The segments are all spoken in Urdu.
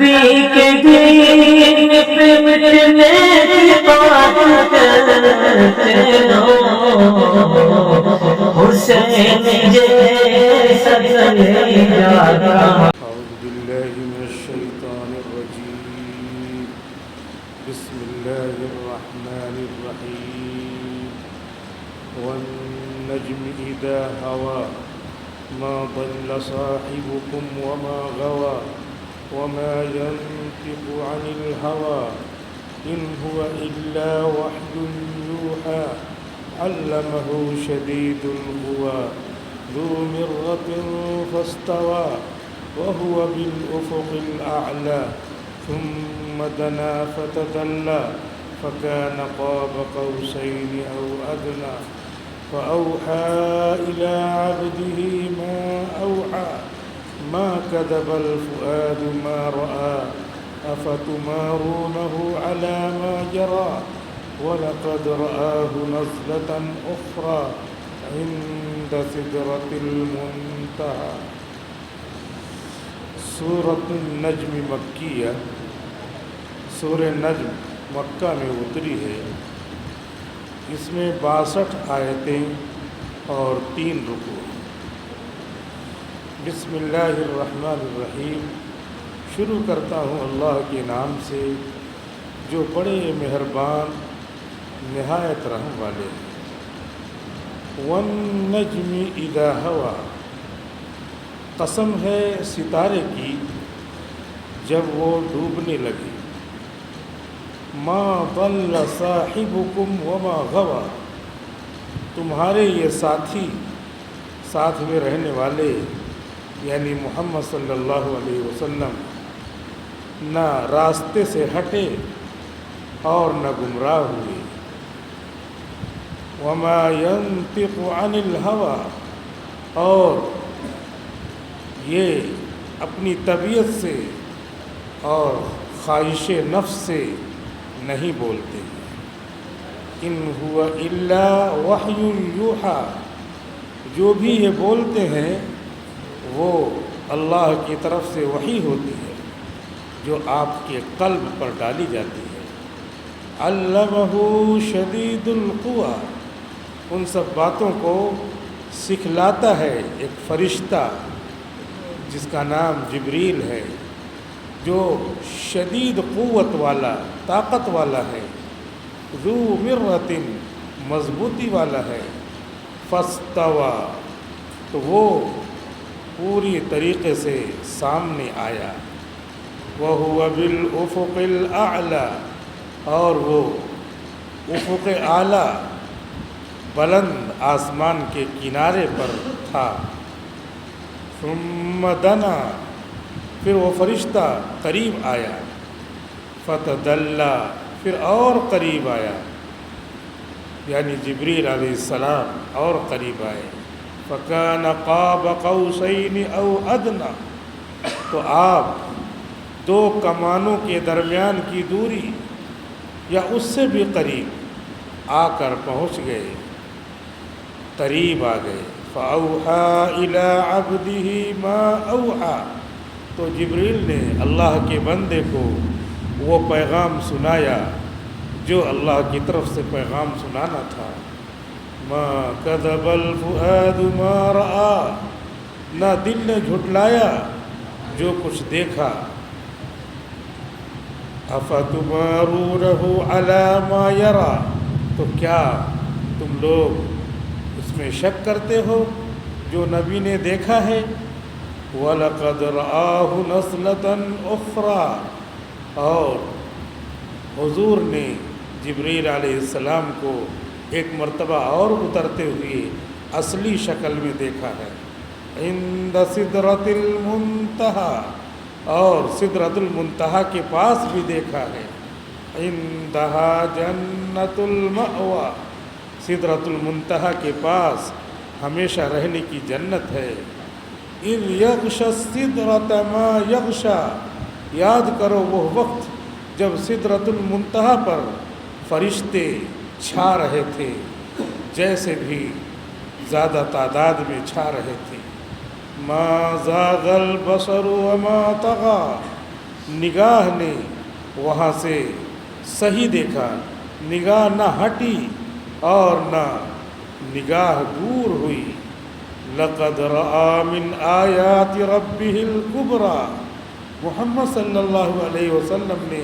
نبی کے دین پہ مٹنے کی بات کرتے ہو، حسین جیسا کلیجہ اعوذ باللہ من الشیطان الرجیم، بسم اللہ الرحمن الرحیم، والنجم اذا ہوا ما ضل صاحبكم وما غوى وما ينطق عن الهوى إن هو إلا وحي يوحى علمه شديد القوى ذو مرة فاستوى وهو بالأفق الأعلى ثم دنا فتدلى فكان قاب قوسين أو أدنى فأوحى إلى عبده ما أوحى ما كذب الفؤاد ما رأى أفتمارونه على ما جرى ولقد رآه نزلة أخرى عند سدرة المنتهى۔ سورۃ النجم مکیہ، سورہ نجم مکہ میں اتری ہے۔ اس میں 62 آیتیں اور 3 رکوع۔ بسم اللہ الرحمن الرحیم، شروع کرتا ہوں اللہ کے نام سے جو بڑے مہربان نہایت رحم والے ہیں۔ والنجم اذا ہوا، قسم ہے ستارے کی جب وہ ڈوبنے لگے۔ ما ضل صاحبکم وما غوى، تمہارے یہ ساتھی، ساتھ میں رہنے والے یعنی محمد صلی اللہ علیہ وسلم نہ راستے سے ہٹے اور نہ گمراہ ہوئے۔ وما ينطق عن الهوى، اور یہ اپنی طبیعت سے اور خواہش نفس سے نہیں بولتے۔ ان هو الا وحی یوحی، جو بھی یہ بولتے ہیں وہ اللہ کی طرف سے وحی ہوتی ہے جو آپ کے قلب پر ڈالی جاتی ہے۔ علمہ شدید القویٰ، ان سب باتوں کو سکھلاتا ہے ایک فرشتہ جس کا نام جبریل ہے، جو شدید قوت والا، طاقت والا ہے، ذو مرۃ، مضبوطی والا ہے، فاستویٰ، تو وہ پوری طریقے سے سامنے آیا، وَهُوَ بِالْأُفُقِ الْأَعْلَى، اور وہ افق اعلیٰ بلند آسمان کے کنارے پر تھا۔ ثم دنا، پھر وہ فرشتہ قریب آیا، فتدلی، پھر اور قریب آیا، یعنی جبریل علیہ السلام اور قریب آئے۔ فکان قاب قوسین او ادنی، تو آپ 2 کمانوں کے درمیان کی دوری یا اس سے بھی قریب آ کر پہنچ گئے، قریب آ گئے۔ فأوحى إلى عبده ما أوحى، تو جبریل نے اللہ کے بندے کو وہ پیغام سنایا جو اللہ کی طرف سے پیغام سنانا تھا۔ ما كذب الفؤاد ما رأى، نہ دل نے جھٹلایا جو کچھ دیکھا۔ أفتمارونه على ما يرى، تو کیا تم لوگ اس میں شک کرتے ہو جو نبی نے دیکھا ہے۔ وَلَقَدْ رَآهُ نَزْلَةً أُخْرَى، اور حضور نے جبریل علیہ السلام کو ایک مرتبہ اور اترتے ہوئے اصلی شکل میں دیکھا ہے۔ عند سدرۃ المنتہی، اور سدرۃ المنتہی کے پاس بھی دیکھا ہے۔ عندہا جنت المأویٰ، سدرۃ المنتہی کے پاس ہمیشہ رہنے کی جنت ہے۔ اذ یغشی السدرۃ ما یغشی، یاد کرو وہ وقت جب سدرۃ المنتہی پر فرشتے چھا رہے تھے، جیسے بھی زیادہ تعداد میں چھا رہے تھے۔ ما زاغ البصر وما طغى، نگاہ نے وہاں سے صحیح دیکھا، نگاہ نہ ہٹی اور نہ نگاہ دور ہوئی۔ لقد رأى من آیات ربہ الکبریٰ، محمد صلی اللہ علیہ وسلم نے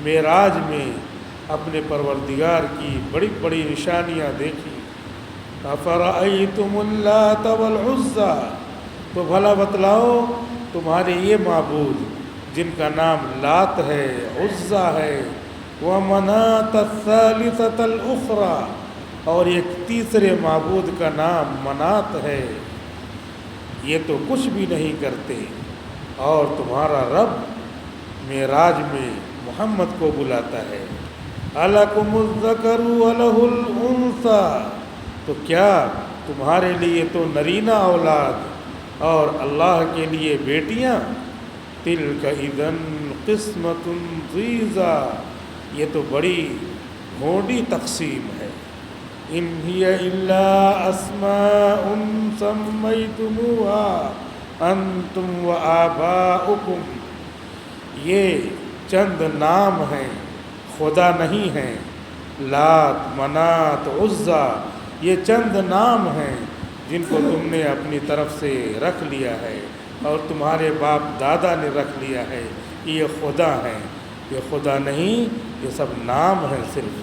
معراج میں اپنے پروردگار کی بڑی بڑی نشانیاں دیکھی۔ افرأیتم اللات والعزیٰ، تو بھلا بتلاؤ تمہارے یہ معبود جن کا نام لات ہے، عزیٰ ہے، ومناۃ الثالثۃ الاخریٰ، اور ایک تیسرے معبود کا نام منات ہے، یہ تو کچھ بھی نہیں کرتے، اور تمہارا رب معراج میں محمد کو بلاتا ہے۔ الکم الذکر ولہ الانثیٰ، تو کیا تمہارے لیے تو نرینہ اولاد اور اللہ کے لیے بیٹیاں؟ تلک اذا قسمۃ ضیزیٰ، یہ تو بڑی گھونڈی تقسیم ہے۔ ان ہی الا اسماء سمیتموها انتم وآباؤکم، یہ چند نام ہیں، خدا نہیں ہیں۔ لات، منات، عزیٰ، یہ چند نام ہیں جن کو تم نے اپنی طرف سے رکھ لیا ہے اور تمہارے باپ دادا نے رکھ لیا ہے کہ یہ خدا ہیں۔ یہ خدا نہیں، یہ سب نام ہیں صرف۔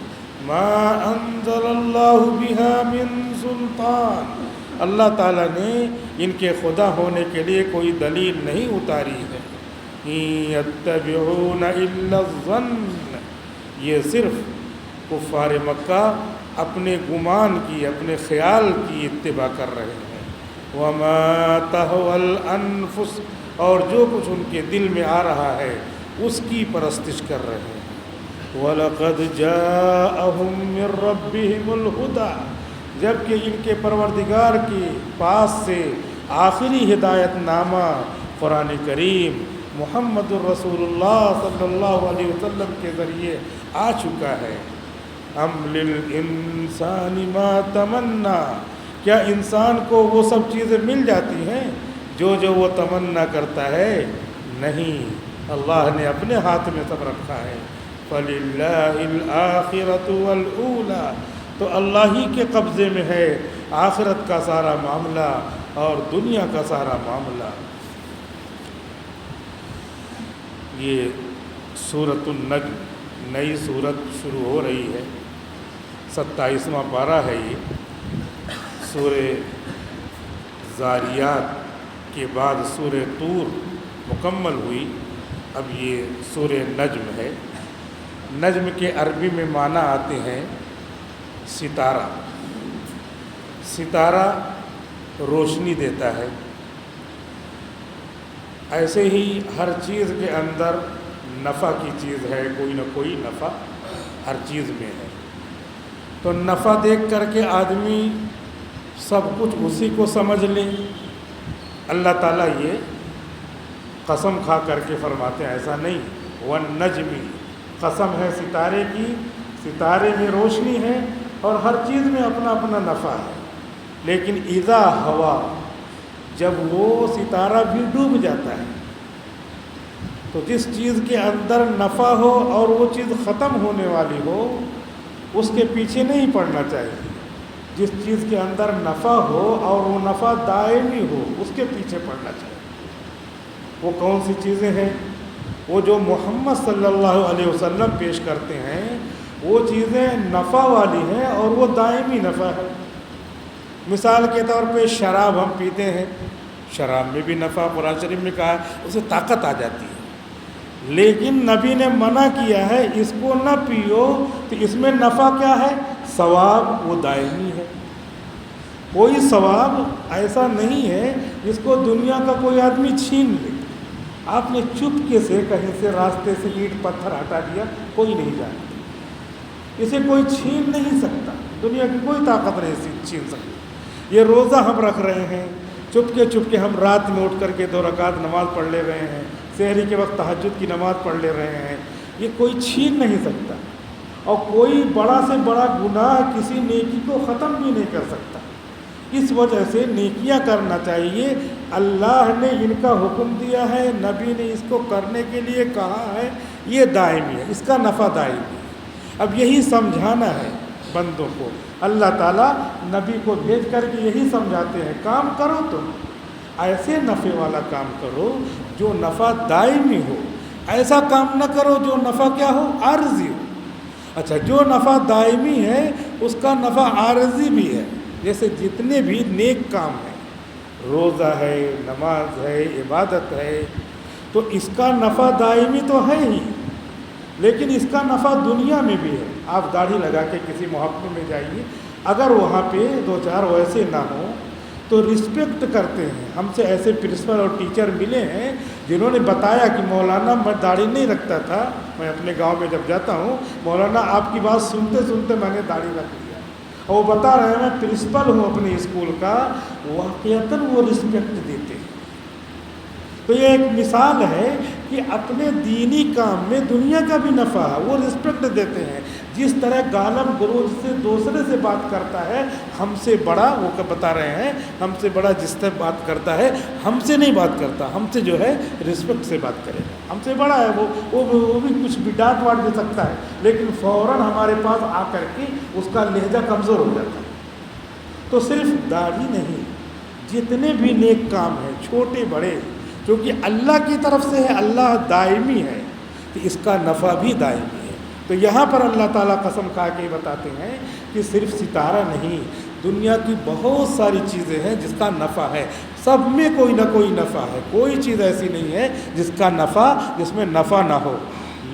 ما انزل اللہ بہا من سلطان، اللہ تعالیٰ نے ان کے خدا ہونے کے لیے کوئی دلیل نہیں اتاری ہے۔ ان یتبعون الا الظن، یہ صرف کفار مکہ اپنے گمان کی، اپنے خیال کی اتباع کر رہے ہیں۔ وما تہوی الانفس، اور جو کچھ ان کے دل میں آ رہا ہے اس کی پرستش کر رہے ہیں۔ وَلَقَدْ جَاءَهُم مِّن رَّبِّهِمُ الْهُدَىٰ، جبکہ ان کے پروردگار کے پاس سے آخری ہدایت نامہ قرآن کریم محمد الرسول اللہ صلی اللہ علیہ وسلم کے ذریعے آ چکا ہے۔ ام للانسان ما تمنا، کیا انسان کو وہ سب چیزیں مل جاتی ہیں جو جو وہ تمنا کرتا ہے؟ نہیں، اللہ نے اپنے ہاتھ میں سب رکھا ہے۔ فَلِلَّهِ الْآخِرَةُ وَالْأُولَىٰ، تو اللہ ہی کے قبضے میں ہے آخرت کا سارا معاملہ اور دنیا کا سارا معاملہ۔ یہ سورۃ النجم نئی سورت شروع ہو رہی ہے، 27واں پارہ ہے یہ۔ سورہ ذاریات کے بعد سورہ طور مکمل ہوئی، اب یہ سورہ نجم ہے۔ نجم کے عربی میں معنی آتے ہیں ستارہ، ستارہ روشنی دیتا ہے۔ ایسے ہی ہر چیز کے اندر نفع کی چیز ہے، کوئی نہ کوئی نفع ہر چیز میں ہے۔ تو نفع دیکھ کر کے آدمی سب کچھ اسی کو سمجھ لے، اللہ تعالیٰ یہ قسم کھا کر کے فرماتے ہیں ایسا نہیں۔ والنجم، قسم ہے ستارے کی، ستارے میں روشنی ہے اور ہر چیز میں اپنا اپنا نفع ہے، لیکن اذا ہوا، جب وہ ستارہ بھی ڈوب جاتا ہے تو جس چیز کے اندر نفع ہو اور وہ چیز ختم ہونے والی ہو اس کے پیچھے نہیں پڑنا چاہیے۔ جس چیز کے اندر نفع ہو اور وہ نفع دائمی ہو اس کے پیچھے پڑنا چاہیے۔ وہ کون سی چیزیں ہیں؟ وہ جو محمد صلی اللہ علیہ وسلم پیش کرتے ہیں وہ چیزیں نفع والی ہیں اور وہ دائمی نفع ہے۔ مثال کے طور پہ شراب ہم پیتے ہیں، شراب میں بھی نفع قرآن شریف میں کہا ہے، اسے طاقت آ جاتی ہے، لیکن نبی نے منع کیا ہے اس کو نہ پیو، تو اس میں نفع کیا ہے؟ ثواب، وہ دائمی ہے۔ کوئی ثواب ایسا نہیں ہے جس کو دنیا کا کوئی آدمی چھین لے۔ آپ نے چپکے سے کہیں سے راستے سے اینٹ پتھر ہٹا دیا، کوئی نہیں جانتا، اسے کوئی چھین نہیں سکتا، دنیا کی کوئی طاقت نہیں چھین سکتی۔ یہ روزہ ہم رکھ رہے ہیں، چپکے چپکے ہم رات میں اٹھ کر کے 2 رکعت نماز پڑھ لے رہے ہیں، سحری کے وقت تہجد کی نماز پڑھ لے رہے ہیں، یہ کوئی چھین نہیں سکتا، اور کوئی بڑا سے بڑا گناہ کسی نیکی کو ختم بھی نہیں کر سکتا۔ اس وجہ سے نیکیاں کرنا چاہیے. اللہ نے ان کا حکم دیا ہے, نبی نے اس کو کرنے کے لیے کہا ہے, یہ دائمی ہے, اس کا نفع دائمی ہے. اب یہی سمجھانا ہے بندوں کو. اللہ تعالیٰ نبی کو بھیج کر کے یہی سمجھاتے ہیں, کام کرو تم ایسے نفع والا کام کرو جو نفع دائمی ہو, ایسا کام نہ کرو جو نفع کیا ہو, عارضی ہو. اچھا, جو نفع دائمی ہے اس کا نفع عارضی بھی ہے. جیسے جتنے بھی نیک کام ہیں, روزہ ہے, نماز ہے, عبادت ہے, تو اس کا نفع دائمی تو ہے ہی, لیکن اس کا نفع دنیا میں بھی ہے. آپ داڑھی لگا کے کسی محکمے میں جائیے, اگر وہاں پہ دو چار ویسے نہ ہوں تو رسپیکٹ کرتے ہیں. ہم سے ایسے پرنسپل اور ٹیچر ملے ہیں جنہوں نے بتایا کہ مولانا میں داڑھی نہیں رکھتا تھا, میں اپنے گاؤں میں جب جاتا ہوں, مولانا آپ کی بات سنتے سنتے میں نے داڑھی رکھ لیا. اور وہ بتا رہے ہیں میں پرنسپل ہوں اپنے اسکول کا, واقعتاً وہ رسپیکٹ دیتے ہیں. تو یہ ایک مثال ہے کہ اپنے دینی کام میں دنیا کا بھی نفع ہے, وہ رسپیکٹ دیتے ہیں. جس طرح گالم گلوچ سے دوسرے سے بات کرتا ہے, ہم سے بڑا, وہ بتا رہے ہیں ہم سے بڑا جس طرح بات کرتا ہے ہم سے نہیں بات کرتا, ہم سے جو ہے رسپیکٹ سے بات کرے گا. ہم سے بڑا ہے وہ بھی کچھ بھی ڈانٹ واٹ دے سکتا ہے, لیکن فوراً ہمارے پاس آ کر کے اس کا لہجہ کمزور ہو جاتا ہے. تو صرف داڑھی نہیں, جتنے بھی نیک کام ہیں چھوٹے بڑے, کیونکہ اللہ کی طرف سے ہے, اللہ دائمی ہے, تو اس کا نفع بھی دائمی ہے. تو یہاں پر اللہ تعالیٰ قسم کھا کے بتاتے ہیں کہ صرف ستارہ نہیں, دنیا کی بہت ساری چیزیں ہیں جس کا نفع ہے. سب میں کوئی نہ کوئی نفع ہے, کوئی چیز ایسی نہیں ہے جس کا نفع, جس میں نفع نہ ہو,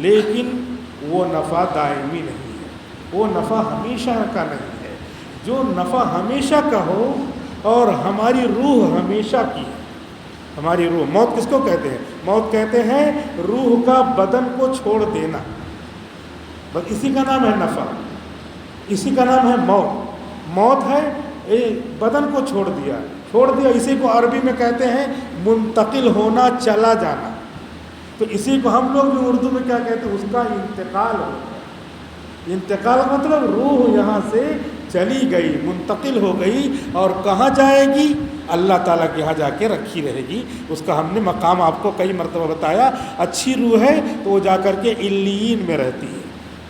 لیکن وہ نفع دائمی نہیں ہے, وہ نفع ہمیشہ کا نہیں ہے. جو نفع ہمیشہ کا ہو, اور ہماری روح ہمیشہ کی ہے. ہماری روح, موت کس کو کہتے ہیں؟ موت کہتے ہیں روح کا بدن کو چھوڑ دینا, بس اسی کا نام ہے نفع, اسی کا نام ہے موت. موت ہے بدن کو چھوڑ دیا, اسی کو عربی میں کہتے ہیں منتقل ہونا, چلا جانا. تو اسی کو ہم لوگ بھی اردو میں کیا کہتے ہیں, اس کا انتقال ہو گیا. انتقال مطلب روح یہاں سے چلی گئی, منتقل ہو گئی, اور کہاں جائے گی؟ اللہ تعالیٰ کے یہاں جا کے رکھی رہے گی. اس کا ہم نے مقام آپ کو کئی مرتبہ بتایا. اچھی روح ہے تو وہ جا کر کے علیین میں رہتی ہے,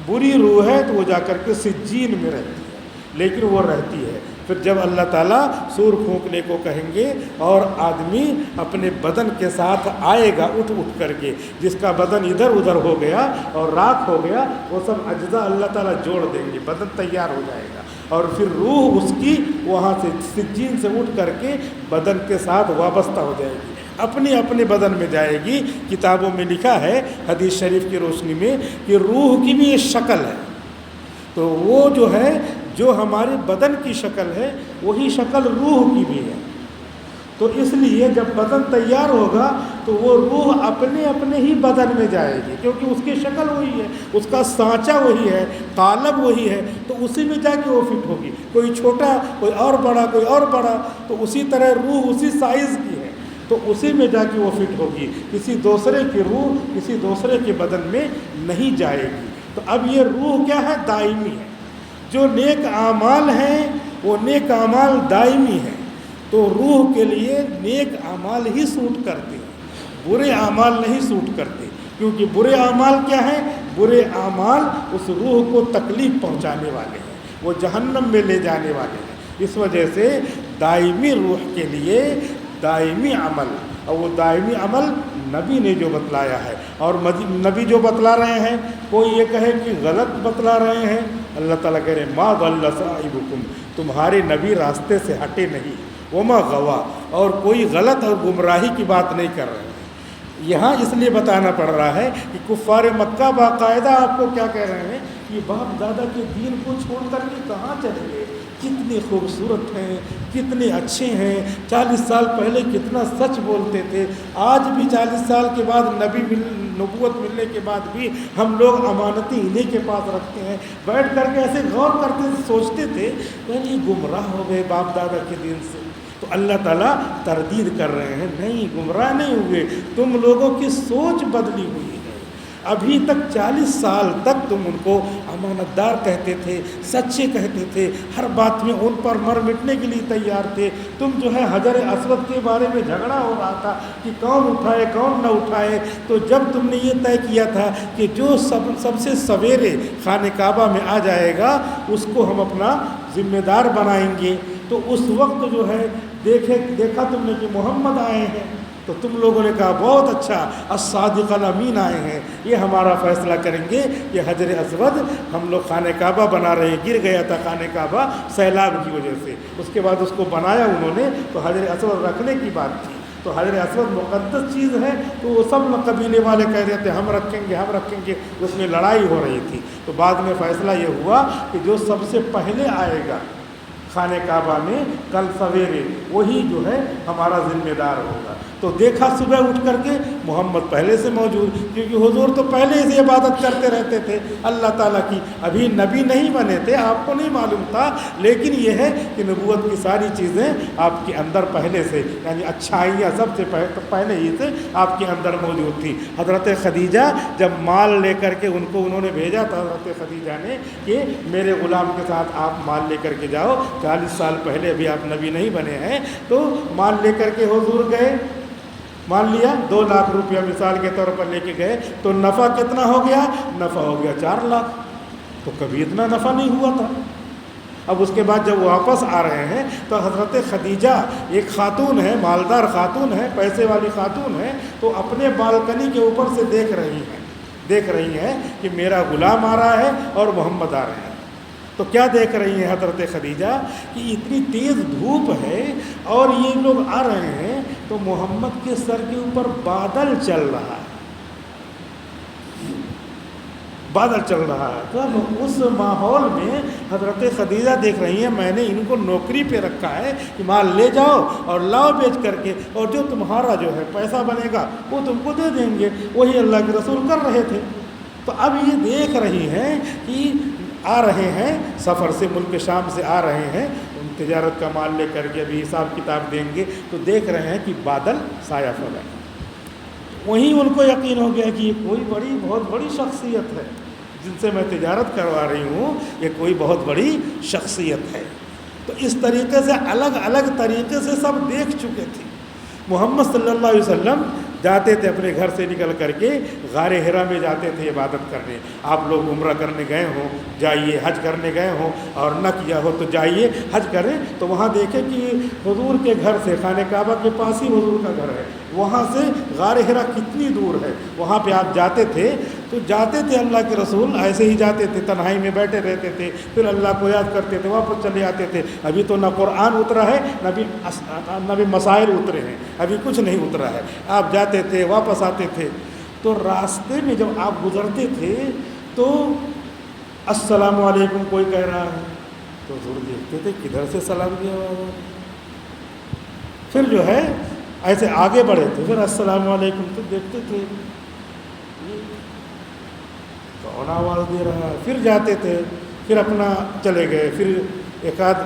بری روح ہے تو وہ جا کر کے سجین میں رہتی ہے, لیکن وہ رہتی ہے. پھر جب اللہ تعالیٰ سور پھونکنے کو کہیں گے اور آدمی اپنے بدن کے ساتھ آئے گا اٹھ کر کے, جس کا بدن ادھر ادھر ہو گیا اور راکھ ہو گیا, وہ سب اجزاء اللہ تعالیٰ جوڑ دیں گے, بدن تیار ہو جائے گا, اور پھر روح اس کی وہاں سے سجین سے اٹھ کر کے بدن کے ساتھ وابستہ ہو جائے گی, اپنے بدن میں جائے گی. کتابوں میں لکھا ہے حدیث شریف کی روشنی میں کہ روح کی بھی ایک شکل ہے, تو وہ جو ہے جو ہمارے بدن کی شکل ہے وہی شکل روح کی بھی ہے. تو اس لیے جب بدن تیار ہوگا تو وہ روح اپنے ہی بدن میں جائے گی, کیونکہ اس کی شکل وہی ہے, اس کا سانچہ وہی ہے, قالب وہی ہے, تو اسی میں جا کے وہ فٹ ہوگی. کوئی چھوٹا, کوئی اور بڑا, کوئی اور بڑا, تو اسی طرح روح اسی سائز کی ہے, تو اسی میں جا کے وہ فٹ ہوگی. کسی دوسرے کی روح کسی دوسرے کے بدن میں نہیں جائے گی. تو اب یہ روح کیا ہے؟ دائمی ہے. جو نیک اعمال ہیں وہ نیک اعمال دائمی ہیں, تو روح کے لیے نیک اعمال ہی سوٹ کرتے ہیں, برے اعمال نہیں سوٹ کرتے. کیونکہ برے اعمال کیا ہیں؟ برے اعمال اس روح کو تکلیف پہنچانے والے ہیں, وہ جہنم میں لے جانے والے ہیں. اس وجہ سے دائمی روح کے لیے دائمی عمل, اور وہ دائمی عمل نبی نے جو بتلایا ہے, اور نبی جو بتلا رہے ہیں, کوئی یہ کہے کہ غلط بتلا رہے ہیں, اللہ تعالیٰ کہہ رہے ہیں ما ضل صاحبکم, تمہارے نبی راستے سے ہٹے نہیں, وما غوا, اور کوئی غلط اور گمراہی کی بات نہیں کر رہے ہیں. یہاں اس لیے بتانا پڑ رہا ہے کہ کفار مکہ باقاعدہ آپ کو کیا کہہ رہے ہیں کہ باپ دادا کے دین کو چھوڑ کر کے کہاں چلے گئے, کتنے خوبصورت ہیں, کتنے اچھے ہیں, 40 سال پہلے کتنا سچ بولتے تھے, آج بھی 40 سال کے بعد نبوت ملنے کے بعد بھی ہم لوگ امانتی انہیں کے پاس رکھتے ہیں. بیٹھ کر کے ایسے غور کرتے تھے, سوچتے تھے یعنی گمراہ ہو گئے باپ دادا کے دین سے. تو اللہ تعالیٰ تردید کر رہے ہیں, نہیں گمراہ نہیں ہوئے, تم لوگوں کی سوچ بدلی ہوئی ہے. ابھی تک 40 سال تک تم ان کو امانت دار کہتے تھے، سچے کہتے تھے، ہر بات میں ان پر مر مٹنے کے لیے تیار تھے. تم جو ہے حجر اسود کے بارے میں جھگڑا ہو رہا تھا کہ کون اٹھائے کون نہ اٹھائے. تو جب تم نے یہ طے کیا تھا کہ جو سب سے سویرے خانہ کعبہ میں آ جائے گا اس کو ہم اپنا ذمہ دار بنائیں گے، تو اس وقت جو ہے دیکھا تم نے کہ محمد آئے ہیں، تو تم لوگوں نے کہا بہت اچھا، الصادق الامین آئے ہیں، یہ ہمارا فیصلہ کریں گے. یہ حجر اسود ہم لوگ خانہ کعبہ بنا رہے ہیں، گر گیا تھا خانہ کعبہ سیلاب کی وجہ سے، اس کے بعد اس کو بنایا انہوں نے، تو حجر اسود رکھنے کی بات تھی. تو حجر اسود مقدس چیز ہے، تو وہ سب قبیلے والے کہہ رہے تھے ہم رکھیں گے. اس میں لڑائی ہو رہی تھی. تو بعد میں فیصلہ یہ ہوا کہ جو سب سے پہلے آئے گا خانہ کعبہ میں کل سویرے، وہی جو ہے ہمارا ذمہ دار ہوگا. تو دیکھا صبح اٹھ کر کے محمد پہلے سے موجود، کیونکہ حضور تو پہلے سے عبادت کرتے رہتے تھے اللہ تعالیٰ کی. ابھی نبی نہیں بنے تھے، آپ کو نہیں معلوم تھا، لیکن یہ ہے کہ نبوت کی ساری چیزیں آپ کے اندر پہلے سے، یعنی اچھائیاں سب سے پہلے ہی سے آپ کے اندر موجود تھی. حضرت خدیجہ جب مال لے کر کے انہوں نے بھیجا تھا، حضرت خدیجہ نے کہ میرے غلام کے ساتھ آپ مال لے کر کے جاؤ، 40 سال پہلے ابھی آپ نبی نہیں بنے ہیں. تو مال لے کر کے حضور گئے، مان لیا 2 لاکھ روپیہ مثال کے طور پر لے کے گئے، تو نفع کتنا ہو گیا؟ نفع ہو گیا 4 لاکھ. تو کبھی اتنا نفع نہیں ہوا تھا. اب اس کے بعد جب واپس آ رہے ہیں تو حضرت خدیجہ ایک خاتون ہے، مالدار خاتون ہے، پیسے والی خاتون ہے، تو اپنے بالکنی کے اوپر سے دیکھ رہی ہیں کہ میرا غلام آ رہا ہے اور محمد آ رہے ہیں. تو کیا دیکھ رہی ہیں حضرت خدیجہ کہ اتنی تیز دھوپ ہے اور یہ لوگ آ رہے ہیں، تو محمد کے سر کے اوپر بادل چل رہا ہے. تو اس ماحول میں حضرت خدیجہ دیکھ رہی ہیں میں نے ان کو نوکری پہ رکھا ہے کہ مال لے جاؤ اور لاؤ بیچ کر کے، اور جو تمہارا جو ہے پیسہ بنے گا وہ تم کو دے دیں گے. وہی اللہ کے رسول کر رہے تھے. تو اب یہ دیکھ رہی ہیں کہ آ رہے ہیں سفر سے، ملک شام سے آ رہے ہیں، تجارت کا مال لے کر کے ابھی حساب کتاب دیں گے. تو دیکھ رہے ہیں کہ بادل سایہ فلک. وہیں ان کو یقین ہو گیا کہ یہ کوئی بہت بڑی شخصیت ہے جن سے میں تجارت کروا رہی ہوں، یہ کوئی بہت بڑی شخصیت ہے. تو اس طریقے سے الگ الگ طریقے سے سب دیکھ چکے تھے. محمد صلی اللہ علیہ وسلم جاتے تھے اپنے گھر سے نکل کر کے غار حرا میں جاتے تھے عبادت کرنے. آپ لوگ عمرہ کرنے گئے ہوں جائیے، حج کرنے گئے ہوں اور نہ کیا ہو تو جائیے حج کریں. تو وہاں دیکھیں کہ حضور کے گھر سے خانہ کعبہ کے پاس ہی حضور کا گھر ہے، وہاں سے غار حرا کتنی دور ہے. وہاں پہ آپ جاتے تھے تو جاتے تھے اللہ کے رسول ایسے ہی جاتے تھے، تنہائی میں بیٹھے رہتے تھے، پھر اللہ کو یاد کرتے تھے، واپس چلے آتے تھے. ابھی تو نہ قرآن اترا ہے نہ بھی مسائل اترے ہیں، ابھی کچھ نہیں اترا ہے. آپ جاتے تھے واپس آتے تھے. تو راستے میں جب آپ گزرتے تھے تو السلام علیکم کوئی کہہ رہا ہے تو ضرور دیکھتے تھے کدھر سے سلام کی آواز ہے. پھر جو ہے ایسے آگے بڑھے تھے، پھر السلام علیکم تو دیکھتے تھے کون آواز دے رہا ہے. پھر جاتے تھے، پھر اپنا چلے گئے. پھر ایک آدھ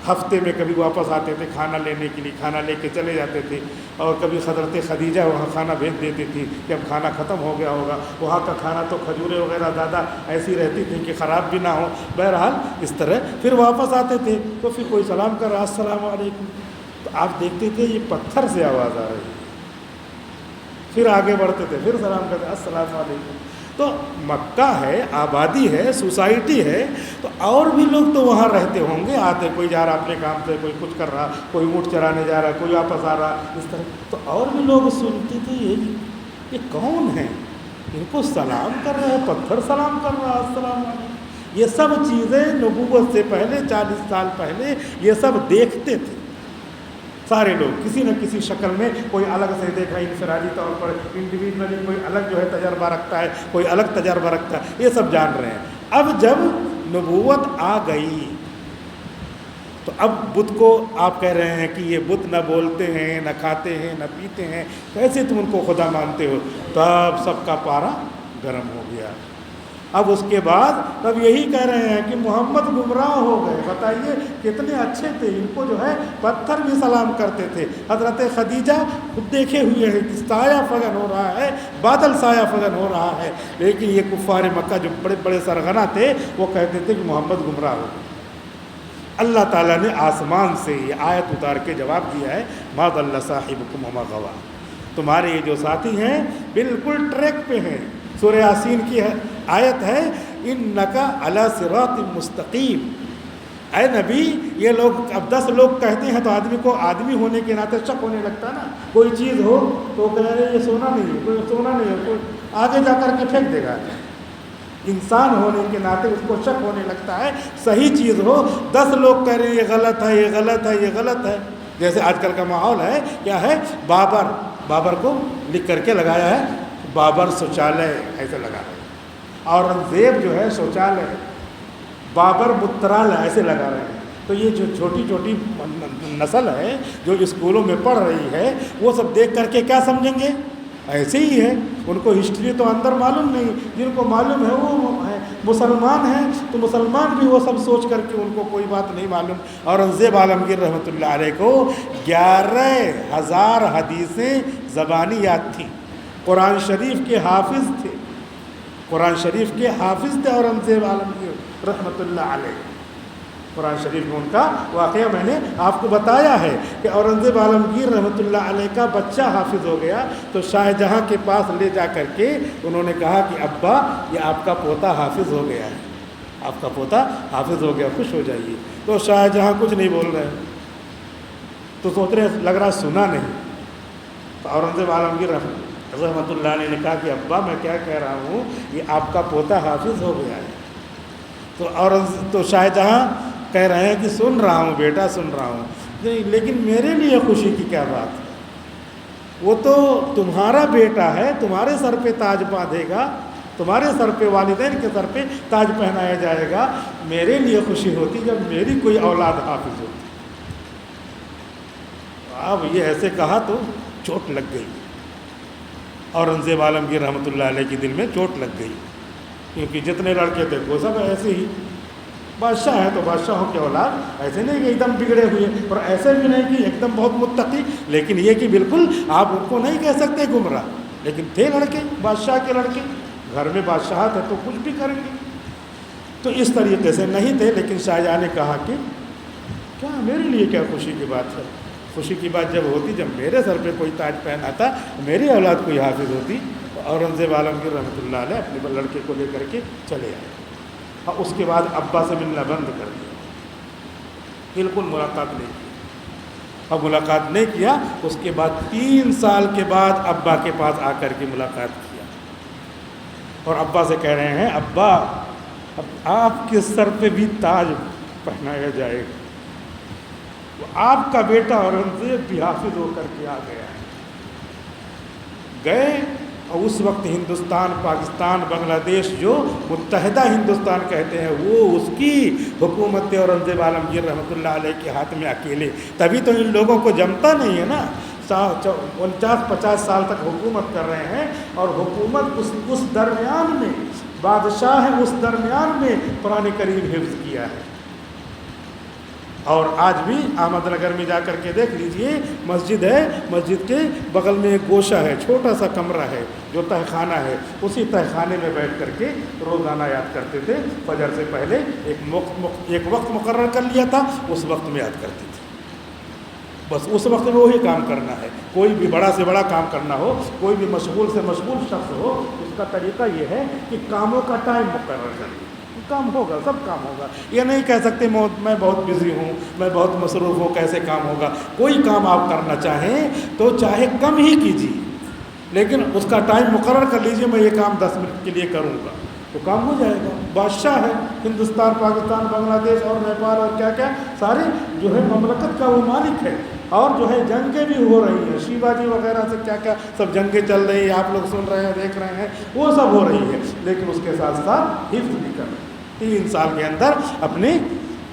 ہفتے میں کبھی واپس آتے تھے کھانا لینے کے لیے، کھانا لے کے چلے جاتے تھے. اور کبھی حضرت خدیجہ وہاں کھانا بھیج دیتی تھی کہ اب کھانا ختم ہو گیا ہوگا. وہاں کا کھانا تو کھجوریں وغیرہ زیادہ ایسی رہتی تھی کہ خراب بھی نہ ہو. بہرحال اس طرح پھر واپس آتے تھے تو پھر کوئی سلام کر رہا السلام علیکم، تو آپ دیکھتے تھے یہ پتھر سے آواز آ رہی ہے. پھر آگے بڑھتے تھے، پھر سلام کرتے السلام علیکم. تو مکہ ہے، آبادی ہے، سوسائٹی ہے، تو اور بھی لوگ تو وہاں رہتے ہوں گے. آتے کوئی جا رہا اپنے کام سے، کوئی کچھ کر رہا، کوئی اونٹ چرانے جا رہا، کوئی واپس آ رہا، اس طرح. تو اور بھی لوگ سنتے تھے یہ کون ہیں، ان کو سلام کر رہے ہیں، پتھر سلام کر رہا السلام علیکم. یہ سب چیزیں نبوت سے پہلے 40 سال پہلے یہ سب دیکھتے تھے سارے لوگ، کسی نہ کسی شکل میں. کوئی الگ سے دیکھا انفرادی طور پر انڈیویجولی، کوئی الگ جو ہے تجربہ رکھتا ہے، کوئی الگ تجربہ رکھتا ہے، یہ سب جان رہے ہیں. اب جب نبوت آ گئی تو اب بت کو آپ کہہ رہے ہیں کہ یہ بت نہ بولتے ہیں، نہ کھاتے ہیں، نہ پیتے ہیں، کیسے تم ان کو خدا مانتے ہو؟ تب سب کا پارا گرم ہو گیا. اب اس کے بعد اب یہی کہہ رہے ہیں کہ محمد گمراہ ہو گئے. بتائیے کتنے اچھے تھے, ان کو جو ہے پتھر بھی سلام کرتے تھے. حضرت خدیجہ خود دیکھے ہوئے ہیں کہ سایہ فگن ہو رہا ہے, بادل سایہ فگن ہو رہا ہے, لیکن یہ کفار مکہ جو بڑے بڑے سرغنہ تھے وہ کہتے تھے کہ محمد گمراہ ہو گئے. اللہ تعالیٰ نے آسمان سے یہ آیت اتار کے جواب دیا ہے, ما ضل صاحبکم وما غویٰ, تمہارے یہ جو ساتھی ہیں بالکل ٹریک پہ ہیں. سورہ یاسین کی آیت ہے, انک علی صراط مستقیم. اے نبی, یہ لوگ اب 10 لوگ کہتے ہیں تو آدمی کو آدمی ہونے کے ناطے شک ہونے لگتا ہے نا. کوئی چیز ہو تو کہہ رہے یہ سونا نہیں ہے, کوئی سونا نہیں ہے, کوئی آگے جا کر کے پھینک دے گا. انسان ہونے کے ناطے اس کو شک ہونے لگتا ہے. صحیح چیز ہو 10 لوگ کہہ رہے ہیں یہ غلط ہے, یہ غلط ہے, یہ غلط ہے. جیسے آج کل کا ماحول ہے, کیا ہے, بابر کو لکھ کر کے لگایا ہے بابر شوچالے, ایسے لگا رہے ہیں. اورنگزیب جو ہے شوچالے, بابر مترالہ ایسے لگا رہے ہیں. تو یہ جو چھوٹی چھوٹی نسل ہے جو اسکولوں میں پڑھ رہی ہے وہ سب دیکھ کر کے کیا سمجھیں گے, ایسے ہی ہے. ان کو ہسٹری تو اندر معلوم نہیں, جن کو معلوم ہے وہ ہے مسلمان ہیں, تو مسلمان بھی وہ سب سوچ کر کے ان کو کوئی بات نہیں معلوم. اورنگزیب عالمگیر رحمۃ اللہ علیہ کو 11,000 حدیثیں زبانی یاد تھیں. قرآن شریف کے حافظ تھے, قرآن شریف کے حافظ تھے اورنگزیب عالمگیر رحمۃ اللہ علیہ. قرآن شریف میں ان کا واقعہ میں نے آپ کو بتایا ہے کہ اورنگزیب عالمگیر رحمۃ اللہ علیہ کا بچہ حافظ ہو گیا تو شاہ جہاں کے پاس لے جا کر کے انہوں نے کہا کہ ابا یہ آپ کا پوتا حافظ ہو گیا ہے, آپ کا پوتا حافظ ہو گیا, خوش ہو جائیے. تو شاہ جہاں کچھ نہیں بول رہے, تو سوچ رہے لگ رہا سنا نہیں. تو اورنگزیب عالمگیر رحمۃ اللہ علیہ نے کہا کہ ابا میں کیا کہہ رہا ہوں, یہ آپ کا پوتا حافظ ہو گیا ہے. تو شاہ جہاں کہہ رہے ہیں کہ سن رہا ہوں بیٹا, سن رہا ہوں, نہیں لیکن میرے لیے خوشی کی کیا بات ہے, وہ تو تمہارا بیٹا ہے, تمہارے سر پہ تاج باندھے گا, تمہارے سر پہ, والدین کے سر پہ تاج پہنایا جائے گا. میرے لیے خوشی ہوتی جب میری کوئی اولاد حافظ ہوتی. اب یہ ایسے کہا تو چوٹ لگ گئی, اورنگزیب عالمگیر رحمۃ اللہ علیہ کے دل میں چوٹ لگ گئی, کیونکہ جتنے لڑکے تھے وہ سب ایسے ہی بادشاہ ہیں, تو بادشاہوں کے اولاد ایسے نہیں کہ ایک دم بگڑے ہوئے, اور ایسے بھی نہیں کہ ایک دم بہت متقی, لیکن یہ کہ بالکل آپ ان کو نہیں کہہ سکتے گمراہ, لیکن تھے لڑکے, بادشاہ کے لڑکے, گھر میں بادشاہت ہے تو کچھ بھی کریں گے. تو اس طریقے سے نہیں تھے, لیکن شاہ جہاں نے کہا کہ کیا میرے لیے کیا خوشی کی بات ہے. خوشی کی بات جب ہوتی جب میرے سر پہ کوئی تاج پہناتا, میری اولاد کوئی حافظ ہوتی. اورنگزیب عالمگیر رحمۃ اللہ علیہ اپنے لڑکے کو لے کر کے چلے آئے, اور اس کے بعد ابا سے ملنا بند کر دیا, بالکل ملاقات نہیں کی. اور ملاقات نہیں کیا, اس کے بعد 3 سال کے بعد ابا کے پاس آ کر کے ملاقات کیا, اور ابا سے کہہ رہے ہیں ابا اب آپ کے سر پہ بھی تاج پہنایا جائے گا. آپ کا بیٹا اورنگزیب بھی حافظ ہو کر کے آ گیا ہے. گئے, اور اس وقت ہندوستان, پاکستان, بنگلہ دیش جو متحدہ ہندوستان کہتے ہیں وہ اس کی حکومت اورنگزیب عالمگیر رحمۃ اللہ علیہ کے ہاتھ میں اکیلے. تبھی تو ان لوگوں کو جمتا نہیں ہے نا, 49-50 سال تک حکومت کر رہے ہیں, اور حکومت اس درمیان میں بادشاہ ہے, اس درمیان میں قرآن کریم حفظ کیا ہے. اور آج بھی احمد نگر میں جا کر کے دیکھ لیجئے, مسجد ہے, مسجد کے بغل میں ایک گوشہ ہے, چھوٹا سا کمرہ ہے جو تہخانہ ہے, اسی تہخانے میں بیٹھ کر کے روزانہ یاد کرتے تھے. فجر سے پہلے ایک وقت مقرر کر لیا تھا, اس وقت میں یاد کرتے تھے. بس اس وقت میں وہی کام کرنا ہے. کوئی بھی بڑا سے بڑا کام کرنا ہو, کوئی بھی مشغول سے مشغول شخص ہو, اس کا طریقہ یہ ہے کہ کاموں کا ٹائم مقرر کر لیں, کام ہوگا, سب کام ہوگا. یہ نہیں کہہ سکتے میں بہت بزی ہوں, میں بہت مصروف ہوں, کیسے کام ہوگا. کوئی کام آپ کرنا چاہیں تو چاہے کم ہی کیجیے, لیکن اس کا ٹائم مقرر کر لیجئے, میں یہ کام 10 منٹ کے لیے کروں گا, تو کام ہو جائے گا. بادشاہ ہے, ہندوستان, پاکستان, بنگلہ دیش اور نیپال اور کیا کیا سارے جو ہے مملکت کا وہ مالک ہے. اور جو ہے جنگیں بھی ہو رہی ہیں, شیواجی وغیرہ سے کیا کیا سب جنگیں چل رہی ہیں, آپ لوگ سن رہے ہیں, دیکھ رہے ہیں, وہ سب ہو رہی ہے. لیکن اس کے ساتھ ساتھ حفظ بھی کر رہے ہیں. 3 سال کے اندر اپنی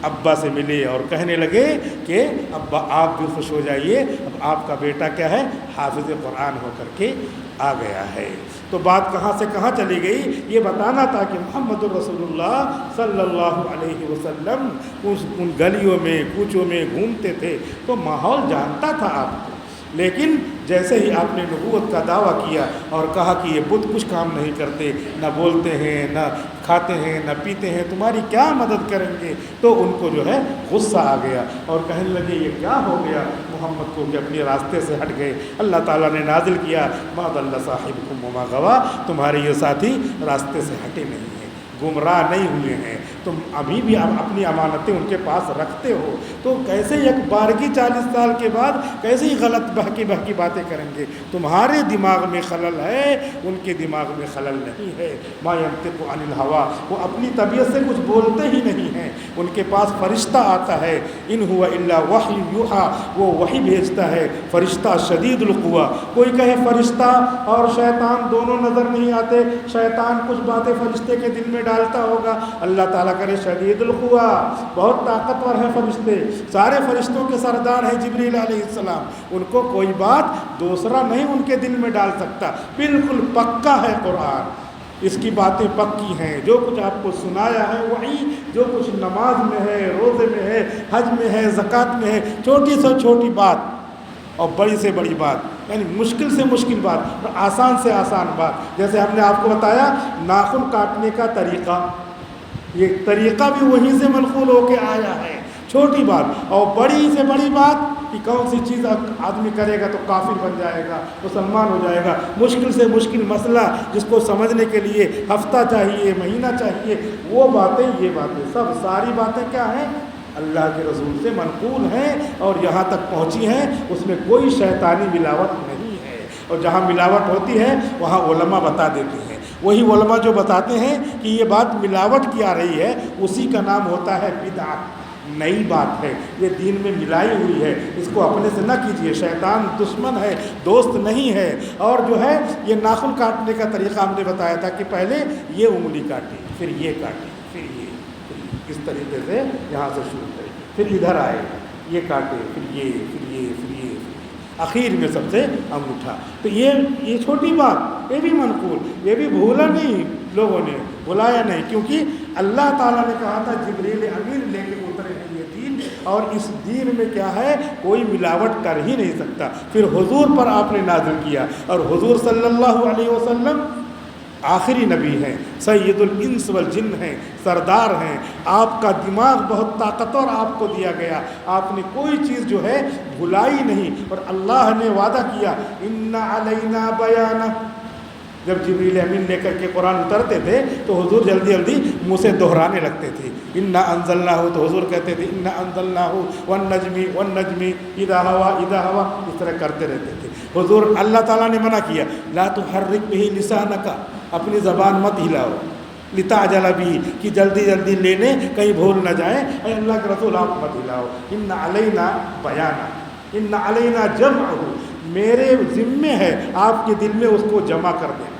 ابا سے ملے اور کہنے لگے کہ ابا آپ بھی خوش ہو جائیے، اب آپ کا بیٹا کیا ہے، حافظ قرآن ہو کر کے آ گیا ہے۔ تو بات کہاں سے کہاں چلی گئی، یہ بتانا تھا کہ محمد الرسول اللہ صلی اللہ علیہ وسلم ان گلیوں میں کوچوں میں گھومتے تھے تو ماحول جانتا تھا آپ کو، لیکن جیسے ہی آپ نے نبوت کا دعویٰ کیا اور کہا کہ یہ بت کچھ کام نہیں کرتے، نہ بولتے ہیں، نہ کھاتے ہیں، نہ پیتے ہیں، تمہاری کیا مدد کریں گے، تو ان کو جو ہے غصہ آ گیا اور کہنے لگے یہ کیا ہو گیا محمد کو کہ اپنے راستے سے ہٹ گئے۔ اللہ تعالیٰ نے نازل کیا ما ضل صاحبکم وما غویٰ، تمہارے یہ ساتھی راستے سے ہٹے نہیں ہیں، گمراہ نہیں ہوئے ہیں، تم ابھی بھی اپنی امانتیں ان کے پاس رکھتے ہو، تو کیسے یک بارگی 40 سال کے بعد کیسے ہی غلط بہکی باتیں کریں گے، تمہارے دماغ میں خلل ہے، ان کے دماغ میں خلل نہیں ہے۔ ما ینطق عن الہویٰ، وہ اپنی طبیعت سے کچھ بولتے ہی نہیں ہیں، ان کے پاس فرشتہ آتا ہے، ان ہوا الا وحی یوحیٰ، وہ وحی بھیجتا ہے، فرشتہ شدید القویٰ۔ کوئی کہے فرشتہ اور شیطان دونوں نظر نہیں آتے، شیطان کچھ باتیں فرشتے کے دل میں ڈالتا ہوگا، اللہ تعالیٰ کرے شدید القویٰ، بہت طاقتور ہیں فرشتے، سارے فرشتوں کے سردار ہیں جبریل علیہ السلام، ان کو کوئی بات دوسرا نہیں ان کے دل میں ڈال سکتا، بالکل پکا ہے قرآن، اس کی باتیں پکی ہیں، جو کچھ آپ کو سنایا ہے وہی، جو کچھ نماز میں ہے، روزے میں ہے، حج میں ہے، زکوٰۃ میں ہے، چھوٹی سے چھوٹی بات اور بڑی سے بڑی بات، یعنی مشکل سے مشکل بات اور آسان سے آسان بات، جیسے ہم نے آپ کو بتایا ناخن کاٹنے کا طریقہ، یہ طریقہ بھی وہیں سے منقول ہو کے آیا ہے، چھوٹی بات اور بڑی سے بڑی بات کہ کون سی چیز آدمی کرے گا تو کافر بن جائے گا، مسلمان ہو جائے گا، مشکل سے مشکل مسئلہ جس کو سمجھنے کے لیے ہفتہ چاہیے، مہینہ چاہیے، وہ باتیں، یہ باتیں سب ساری باتیں کیا ہیں، اللہ کے رسول سے منقول ہیں اور یہاں تک پہنچی ہیں، اس میں کوئی شیطانی ملاوٹ نہیں ہے، اور جہاں ملاوٹ ہوتی ہے وہاں علماء بتا دیتے ہیں، وہی علماء جو بتاتے ہیں کہ یہ بات ملاوٹ کی آ رہی ہے، اسی کا نام ہوتا ہے بدعت، نئی بات ہے، یہ دین میں ملائی ہوئی ہے، اس کو اپنے سے نہ کیجیے، شیطان دشمن ہے، دوست نہیں ہے۔ اور جو ہے یہ ناخن کاٹنے کا طریقہ ہم نے بتایا تھا کہ پہلے یہ انگلی کاٹی، پھر یہ کاٹی، پھر یہ اس طریقے سے یہاں سے شروع کریں، پھر ادھر آئے، یہ کاٹے، پھر یہ، پھر یہ، پھر یہ، آخر میں سب سے انگوٹھا، تو یہ چھوٹی بات، یہ بھی منقول، یہ بھی بھولا نہیں، لوگوں نے بلایا نہیں، کیونکہ اللہ تعالیٰ نے کہا تھا جبریل امین لے کے اترے ہیں یہ دین، اور اس دین میں کیا ہے کوئی ملاوٹ کر ہی نہیں سکتا، پھر حضور پر آپ نے نازل کیا، اور حضور صلی اللہ علیہ وسلم آخری نبی ہیں، سید الانس والجن ہیں، سردار ہیں، آپ کا دماغ بہت طاقتور آپ کو دیا گیا، آپ نے کوئی چیز جو ہے بھلائی نہیں، اور اللہ نے وعدہ کیا ان علینا بیانہ، جب جبریل امین لے کر کے قرآن اترتے تھے تو حضور جلدی جلدی منہ سے دہرانے لگتے تھے، انا انزلناہ، تو حضور کہتے تھے انا انزلناہ والنجم اذا ہوا اذا ہوا، اس طرح کرتے رہتے تھے حضور۔ اللہ تعالیٰ نے منع کیا لا تحرک بہ لسانک، اپنی زبان مت ہلاؤ، لتعجل بہ، کہ جلدی جلدی لینے کہیں بھول نہ جائیں، اے اللہ کے رسول آپ مت ہلاؤ، ان علینا بیانہ، ان علینا جمعہ، میرے ذمے ہے آپ کے دل میں اس کو جمع کر دینا،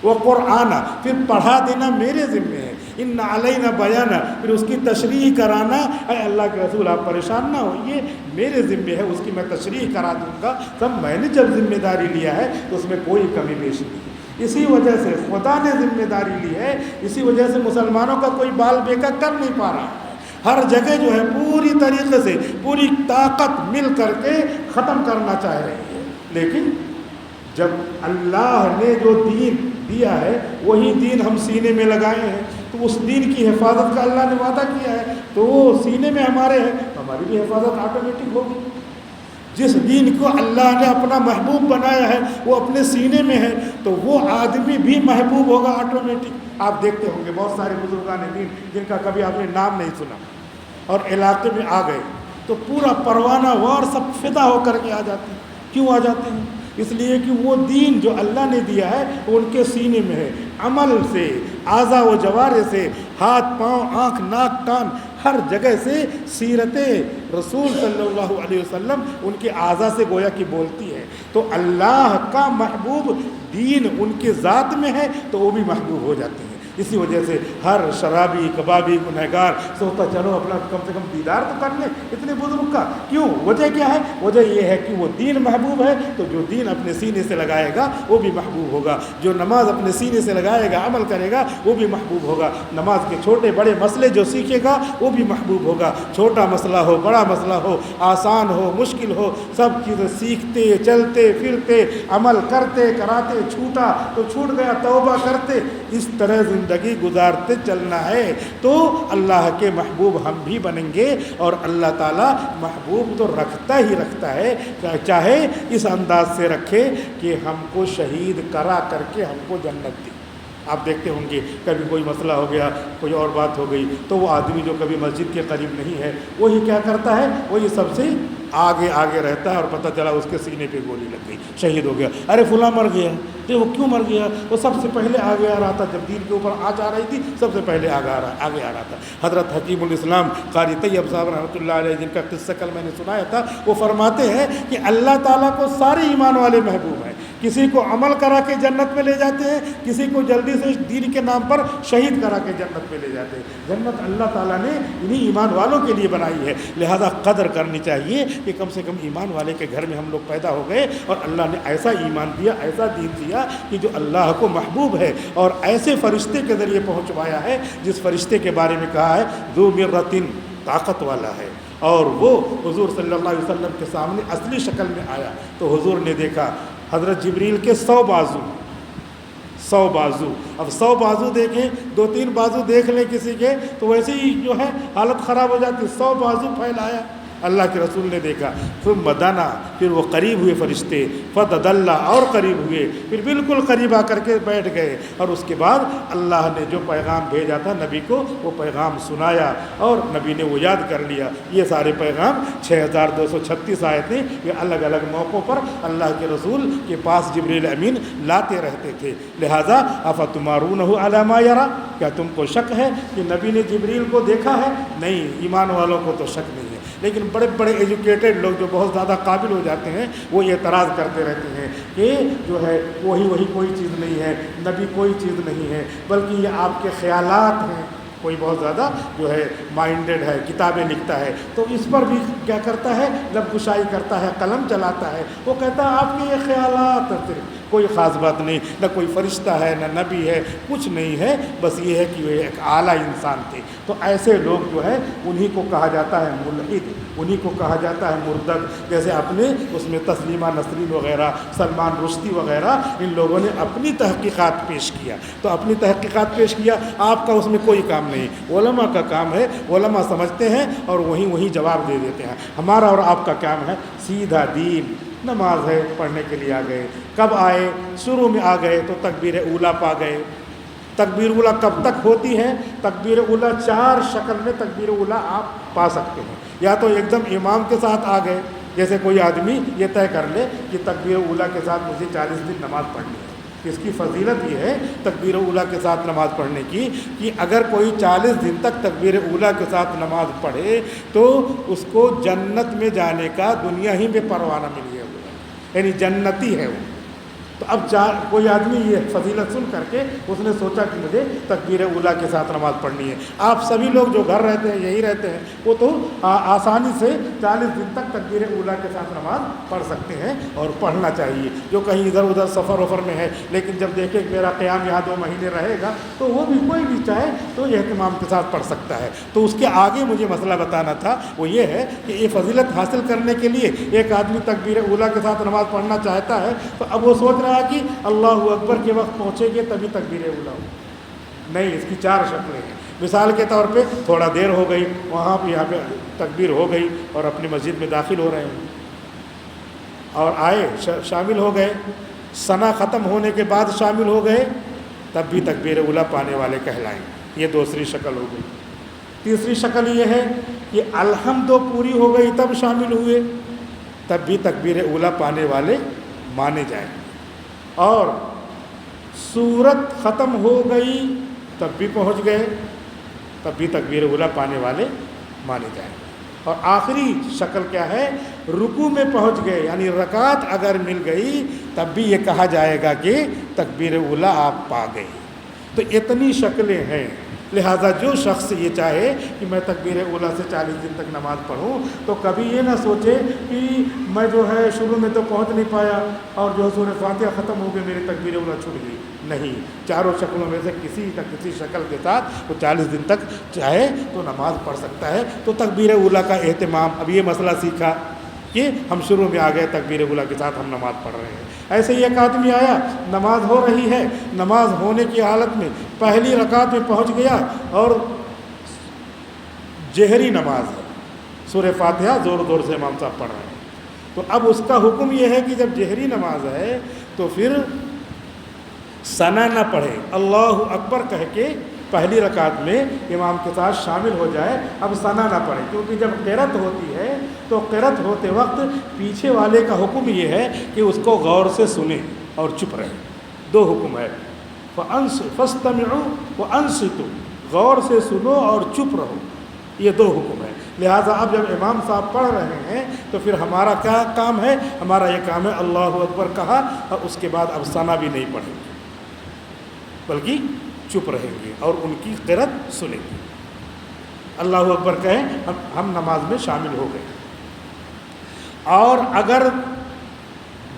وہ قرآن پھر پڑھا دینا میرے ذمے ہے، ان علینا بیانہ، پھر اس کی تشریح کرانا، اے اللہ کے رسول آپ پریشان نہ ہوئیے، میرے ذمے ہے، اس کی میں تشریح کرا دوں گا، سب میں نے جب ذمہ داری لیا ہے تو اس میں کوئی کمی بیشی نہیں، اسی وجہ سے خدا نے ذمہ داری لی ہے، اسی وجہ سے مسلمانوں کا کوئی بال بیکا کر نہیں پا رہا ہے، ہر جگہ جو ہے پوری طریقے سے پوری طاقت مل کر کے ختم کرنا چاہ رہے ہیں، لیکن جب اللہ نے جو دین دیا ہے وہی دین ہم سینے میں لگائے ہیں، تو اس دین کی حفاظت کا اللہ نے وعدہ کیا ہے، تو وہ سینے میں ہمارے ہے، ہماری بھی حفاظت آٹومیٹک ہوگی۔ جس دین کو اللہ نے اپنا محبوب بنایا ہے وہ اپنے سینے میں ہے، تو وہ آدمی بھی محبوب ہوگا آٹومیٹک۔ آپ دیکھتے ہوں گے بہت سارے بزرگان دین جن کا کبھی آپ نے نام نہیں سنا اور علاقے میں آ گئے تو پورا پروانہ وار سب فدا ہو کر کے آ جاتے ہیں۔ کیوں آ جاتے ہیں؟ اس لیے کہ وہ دین جو اللہ نے دیا ہے وہ ان کے سینے میں ہے، عمل سے، اعضاء و جوارح سے، ہاتھ پاؤں آنکھ ناک کان ہر جگہ سے سیرت رسول صلی اللہ علیہ وسلم ان کے اعضاء سے گویا کہ بولتی ہے، تو اللہ کا محبوب دین ان کے ذات میں ہے تو وہ بھی محبوب ہو جاتے ہیں۔ اسی وجہ سے ہر شرابی کبابی گنہگار سوچتا چلو اپنا کم سے کم دیدار تو کر لیں اتنے بزرگ کا. کیوں؟ وجہ کیا ہے؟ وجہ یہ ہے کہ وہ دین محبوب ہے، تو جو دین اپنے سینے سے لگائے گا وہ بھی محبوب ہوگا. جو نماز اپنے سینے سے لگائے گا، عمل کرے گا، وہ بھی محبوب ہوگا. نماز کے چھوٹے بڑے مسئلے جو سیکھے گا وہ بھی محبوب ہوگا. چھوٹا مسئلہ ہو، بڑا مسئلہ ہو، آسان ہو، مشکل ہو، سب چیزیں سیکھتے چلتے پھرتے عمل کرتے کراتے، چھوٹا تو چھوٹ گیا توبہ کرتے، اس طرح زندگی گزارتے چلنا ہے تو اللہ کے محبوب ہم بھی بنیں گے. اور اللہ تعالیٰ محبوب تو رکھتا ہی رکھتا ہے، چاہے اس انداز سے رکھے کہ ہم کو شہید کرا کر کے ہم کو جنت دی. آپ دیکھتے ہوں گے کبھی کوئی مسئلہ ہو گیا، کوئی اور بات ہو گئی، تو وہ آدمی جو کبھی مسجد کے قریب نہیں ہے وہی کیا کرتا ہے، وہی سب سے آگے رہتا ہے، اور پتہ چلا اس کے سینے پہ گولی لگ گئی، شہید ہو گیا. ارے فلاں مر گیا. تو وہ کیوں مر گیا؟ وہ سب سے پہلے آگے آ رہا تھا، جب دین کے اوپر آ جا رہی تھی سب سے پہلے آگے آ رہا تھا. حضرت حکیم الاسلام قاری طیب صاحب رحمۃ اللہ علیہ، جن کا قصہ کل میں نے سنایا تھا، وہ فرماتے ہیں کہ اللہ تعالیٰ کو سارے ایمان والے محبوب ہیں. کسی کو عمل کرا کے جنت میں لے جاتے ہیں، کسی کو جلدی سے دین کے نام پر شہید کرا کے جنت میں لے جاتے ہیں. جنت اللہ تعالیٰ نے انہی ایمان والوں کے لیے بنائی ہے، لہذا قدر کرنی چاہیے کہ کم سے کم ایمان والے کے گھر میں ہم لوگ پیدا ہو گئے، اور اللہ نے ایسا ایمان دیا، ایسا دین دیا کہ جو اللہ کو محبوب ہے، اور ایسے فرشتے کے ذریعے پہنچوایا ہے جس فرشتے کے بارے میں کہا ہے ذو مرۃ، طاقت والا ہے. اور وہ حضور صلی اللہ علیہ وسلم کے سامنے اصلی شکل میں آیا تو حضور نے دیکھا حضرت جبریل کے 100 بازو. اب 100 بازو دیکھیں، 2-3 بازو دیکھ لیں کسی کے تو ویسے ہی جو ہے حالت خراب ہو جاتی. 100 بازو پھیلایا اللہ کے رسول نے دیکھا. ثم دنا، پھر وہ قریب ہوئے فرشتے، فتدلى، اور قریب ہوئے، پھر بالکل قریب آ کر کے بیٹھ گئے. اور اس کے بعد اللہ نے جو پیغام بھیجا تھا نبی کو وہ پیغام سنایا، اور نبی نے وہ یاد کر لیا. یہ سارے پیغام 6236 آیتیں یہ الگ الگ موقعوں پر اللہ کے رسول کے پاس جبریل امین لاتے رہتے تھے. لہٰذا افتمارونہ علی ما یری، کیا تم کو شک ہے کہ نبی نے جبریل کو دیکھا ہے؟ نہیں، ایمان والوں کو تو شک نہیں ہے. لیکن بڑے بڑے ایجوکیٹڈ لوگ جو بہت زیادہ قابل ہو جاتے ہیں وہ اعتراض کرتے رہتے ہیں کہ جو ہے وہی کوئی چیز نہیں ہے، نبی کوئی چیز نہیں ہے، بلکہ یہ آپ کے خیالات ہیں. کوئی بہت زیادہ جو ہے مائنڈڈ ہے، کتابیں لکھتا ہے، تو اس پر بھی کیا کرتا ہے، لب گشائی کرتا ہے، قلم چلاتا ہے. وہ کہتا ہے آپ کے یہ خیالات ہیں، کوئی خاص بات نہیں، نہ کوئی فرشتہ ہے، نہ نبی ہے، کچھ نہیں ہے، بس یہ ہے کہ وہ ایک اعلیٰ انسان تھے. تو ایسے لوگ جو ہے انہی کو کہا جاتا ہے ملحد، انہی کو کہا جاتا ہے مرتد. جیسے اپنے اس میں تسلیمہ نسرین وغیرہ، سلمان رشدی وغیرہ، ان لوگوں نے اپنی تحقیقات پیش کیا، تو اپنی تحقیقات پیش کیا. آپ کا اس میں کوئی کام نہیں، علماء کا کام ہے. علماء سمجھتے ہیں اور وہیں جواب دے دیتے ہیں. ہمارا اور آپ کا کام ہے سیدھا دین. نماز ہے، پڑھنے کے لیے آ گئے. کب آئے؟ شروع میں آ گئے تو تکبیر اولیٰ پا گئے. تکبیر اولیٰ کب تک ہوتی ہے؟ تکبیر اولیٰ 4 شکل میں تکبیر اولیٰ آپ پا سکتے ہیں. یا تو ایک دم امام کے ساتھ آ گئے، جیسے کوئی آدمی یہ طے کر لے کہ تکبیر اولیٰ کے ساتھ مجھے 40 دن نماز پڑھنی ہے. اس کی فضیلت یہ ہے تکبیر اولیٰ کے ساتھ نماز پڑھنے کی کہ اگر کوئی 40 دن تک تکبیر اولیٰ کے ساتھ نماز پڑھے تو اس کو جنت میں جانے کا دنیا ہی میں پروانہ مل گیا، یعنی جنتی ہے وہ. تو اب کوئی آدمی یہ فضیلت سن کر کے اس نے سوچا کہ مجھے تکبیر اولیٰ کے ساتھ نماز پڑھنی ہے. آپ سبھی لوگ جو گھر رہتے ہیں یہی رہتے ہیں وہ تو آسانی سے 40 دن تک تکبیر اولیٰ کے ساتھ نماز پڑھ سکتے ہیں، اور پڑھنا چاہیے. جو کہیں ادھر ادھر سفر وفر میں ہے لیکن جب دیکھے کہ میرا قیام یہاں 2 مہینے رہے گا تو وہ بھی کوئی بھی چاہے تو یہ اہتمام کے ساتھ پڑھ سکتا ہے. تو اس کے آگے مجھے مسئلہ بتانا تھا، وہ یہ ہے کہ یہ فضیلت حاصل کرنے کے لیے ایک آدمی تکبیر اولیٰ کے ساتھ نماز پڑھنا چاہتا ہے تو اب وہ سوچ رہا کہ اللہ اکبر کے وقت پہنچے گے تبھی تکبیر اولیٰ ہو. نہیں، اس کی 4 شکلیں ہیں. مثال کے طور پہ تھوڑا دیر ہو گئی، وہاں پہ یہاں پہ تکبیر ہو گئی اور اپنی مسجد میں داخل ہو رہے ہیں اور آئے شامل ہو گئے، ثنا ختم ہونے کے بعد شامل ہو گئے، تب بھی تکبیر اولیٰ پانے والے کہلائیں. یہ دوسری شکل ہو گئی. تیسری شکل یہ ہے کہ الحمد پوری ہو گئی تب شامل ہوئے، تب بھی تکبیر اولیٰ پانے والے مانے جائیں. اور سورت ختم ہو گئی تب بھی پہنچ گئے، تب بھی تکبیر اولیٰ پانے والے مانے جائیں. اور آخری شکل کیا ہے؟ رکوع میں پہنچ گئے، یعنی رکعت اگر مل گئی تب بھی یہ کہا جائے گا کہ تکبیر اولیٰ آپ پا گئے. تو اتنی شکلیں ہیں. لہٰذا جو شخص یہ چاہے کہ میں تکبیر اولیٰ سے 40 دن تک نماز پڑھوں تو کبھی یہ نہ سوچے کہ میں جو ہے شروع میں تو پہنچ نہیں پایا اور جو سورہ فاتحہ ختم ہو گئی میری تکبیر اولیٰ چھوٹ گئی. نہیں، چاروں شکلوں میں سے کسی نہ کسی شکل کے ساتھ وہ 40 دن تک چاہے تو نماز پڑھ سکتا ہے. تو تکبیر اولیٰ کا اہتمام، اب یہ مسئلہ سیکھا کہ ہم شروع میں آ گئے تکبیر اولیٰ کے ساتھ ہم نماز پڑھ رہے ہیں. ایسے ہی ایک آدمی آیا، نماز ہو رہی ہے، نماز ہونے کی حالت میں پہلی رکعت میں پہنچ گیا اور جہری نماز ہے، سورہ فاتحہ زور زور سے امام صاحب پڑھ رہے ہیں. تو اب اس کا حکم یہ ہے کہ جب جہری نماز ہے تو پھر ثنا نہ پڑھے، اللہ اکبر کہہ کے پہلی رکعت میں امام کے ساتھ شامل ہو جائے. اب ثنا نہ پڑھے، کیونکہ جب قرأت ہوتی ہے تو قرأت ہوتے وقت پیچھے والے کا حکم یہ ہے کہ اس کو غور سے سنیں اور چپ رہے. دو حکم ہے، فَاسْتَمِعُوا وَأَنصِتُوا، غور سے سنو اور چپ رہو، یہ دو حکم ہے. لہٰذا اب جب امام صاحب پڑھ رہے ہیں تو پھر ہمارا کیا کام ہے؟ ہمارا یہ کام ہے اللہ اکبر کہا اور اس کے بعد اب ثنا بھی نہیں پڑھیں گے بلکہ چپ رہیں گے اور ان کی قرأت سنیں گے. اللہ اکبر کہیں ہم نماز میں شامل ہو گئے. اور اگر